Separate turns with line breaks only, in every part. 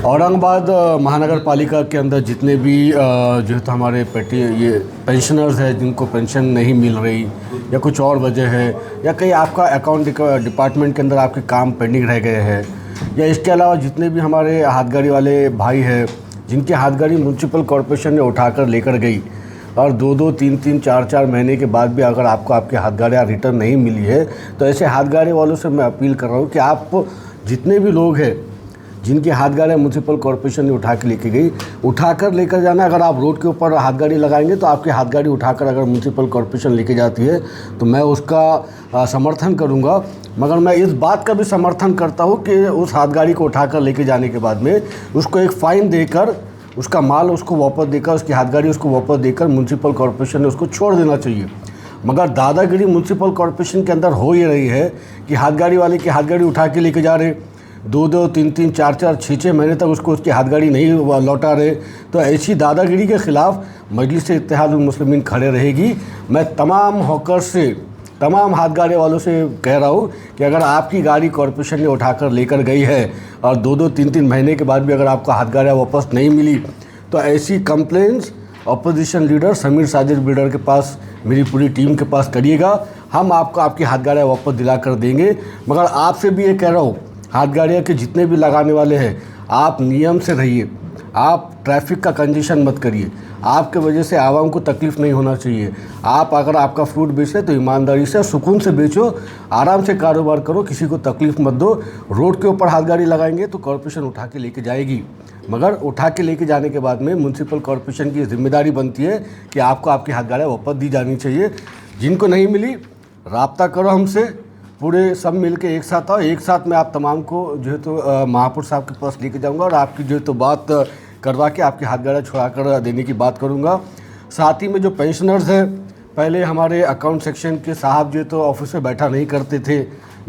औरंगाबाद महानगर पालिका के अंदर जितने भी जो है तो हमारे ये पेंशनर्स हैं जिनको पेंशन नहीं मिल रही या कुछ और वजह है या कहीं आपका अकाउंट डिपार्टमेंट के अंदर आपके काम पेंडिंग रह गए हैं या इसके अलावा जितने भी हमारे हाथ गाड़ी वाले भाई हैं जिनकी हाथ गाड़ी म्यूनसिपल कॉरपोरेशन ने उठाकर लेकर गई और 2-2, 3-3, 4-4 महीने के बाद भी अगर आपको आपकी हाथ गाड़ियाँ रिटर्न नहीं मिली है तो ऐसे हाथ गाड़ी वालों से मैं अपील कर रहा हूँ कि आप जितने भी लोग हैं जिनकी हाथ गाड़ियाँ म्यूनसिपल कॉरपोरेशन ने उठा के लेके गई उठाकर लेकर जाना। अगर आप रोड के ऊपर हाथ गाड़ी लगाएंगे तो आपकी हाथ गाड़ी उठाकर अगर म्यूनसिपल कॉरपोरेशन लेके जाती है तो मैं उसका समर्थन करूंगा, मगर मैं इस बात का भी समर्थन करता हूं कि उस हाथ गाड़ी को उठाकर लेके जाने के बाद में उसको एक फ़ाइन देकर उसका माल उसको वापस देकर उसकी हाथ गाड़ी उसको वापस देकर म्यूनसिपल कॉरपोरेशन ने उसको छोड़ देना चाहिए। मगर दादागिरी म्यूनसिपल कॉरपोरेशन के अंदर हो ही रही है कि हाथ गाड़ी वाले की हाथ गाड़ी उठा के लेके जा रहे, 2-2, 3-3, 4-4, 6-6 महीने तक उसको उसकी हाथ गाड़ी नहीं लौटा रहे। तो ऐसी दादागिरी के ख़िलाफ़ मजलिस इत्तेहादुल मुस्लिमीन खड़े रहेगी। मैं तमाम हॉकर से तमाम हाथ गाड़ी वालों से कह रहा हूँ कि अगर आपकी गाड़ी कॉरपोरेशन ने उठाकर लेकर गई है और 2-2, 3-3 महीने के बाद भी अगर आपको हाथ गाड़ियाँ वापस नहीं मिली तो ऐसी complaints opposition leader Sameer Sajid builder के पास, मेरी पूरी टीम के पास करिएगा। हम आपको आपकी हाथ गाड़ियाँ वापस दिला कर देंगे। मगर आपसे भी ये कह रहा हूँ, हाथ गाड़ियाँ के जितने भी लगाने वाले हैं आप नियम से रहिए, आप ट्रैफिक का कंजेशन मत करिए। आपके वजह से आवाम को तकलीफ़ नहीं होना चाहिए। आप अगर आपका फ्रूट बेचते तो ईमानदारी से सुकून से बेचो, आराम से कारोबार करो, किसी को तकलीफ़ मत दो। रोड के ऊपर हाथ गाड़ी लगाएंगे तो कॉरपोरेशन उठा के लेके जाएगी, मगर उठा के लेके जाने के बाद में म्यूनसिपल कॉरपोरेशन की जिम्मेदारी बनती है कि आपको आपकी हाथ गाड़ियाँ वापस दी जानी चाहिए। जिनको नहीं मिली राब्ता करो हमसे, पूरे सब मिल के एक साथ आओ, एक साथ में आप तमाम को जो है तो महापुर साहब के पास लेके जाऊंगा और आपकी जो है तो बात करवा के आपकी हाथ गाड़ियाँ छुड़ा कर देने की बात करूंगा। साथ ही में जो पेंशनर्स हैं, पहले हमारे अकाउंट सेक्शन के साहब जो है तो ऑफिस में बैठा नहीं करते थे,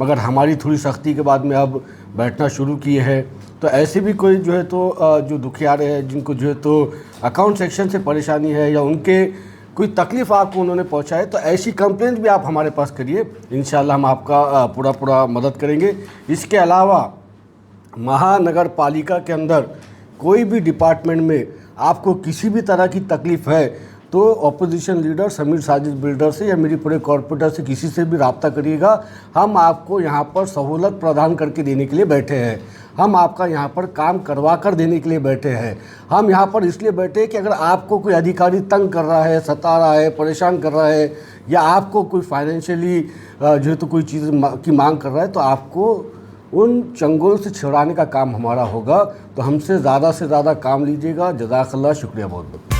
मगर हमारी थोड़ी सख्ती के बाद में अब बैठना शुरू किए हैं। तो ऐसे भी कोई जो है तो जो दुखियारे हैं जिनको जो है तो अकाउंट सेक्शन से परेशानी है या उनके कोई तकलीफ़ आपको उन्होंने पहुंचाए तो ऐसी कंप्लेंट भी आप हमारे पास करिए, इंशाल्लाह हम आपका पूरा मदद करेंगे। इसके अलावा महानगर पालिका के अंदर कोई भी डिपार्टमेंट में आपको किसी भी तरह की तकलीफ़ है तो opposition leader Sameer Sajid builder से या मेरी पूरे कॉर्पोरेटर से किसी से भी रब्ता करिएगा। हम आपको यहाँ पर सहूलत प्रदान करके देने के लिए बैठे हैं, हम आपका यहाँ पर काम करवा कर देने के लिए बैठे हैं। हम यहाँ पर इसलिए बैठे हैं कि अगर आपको कोई अधिकारी तंग कर रहा है, सता रहा है, परेशान कर रहा है या आपको कोई फाइनेंशियली जो है तो कोई चीज़ की मांग कर रहा है तो आपको उन चंगुल से छुड़ाने का काम हमारा होगा। तो हमसे ज़्यादा से ज़्यादा काम लीजिएगा। जज़ाकल्लाह, शुक्रिया बहुत बहुत।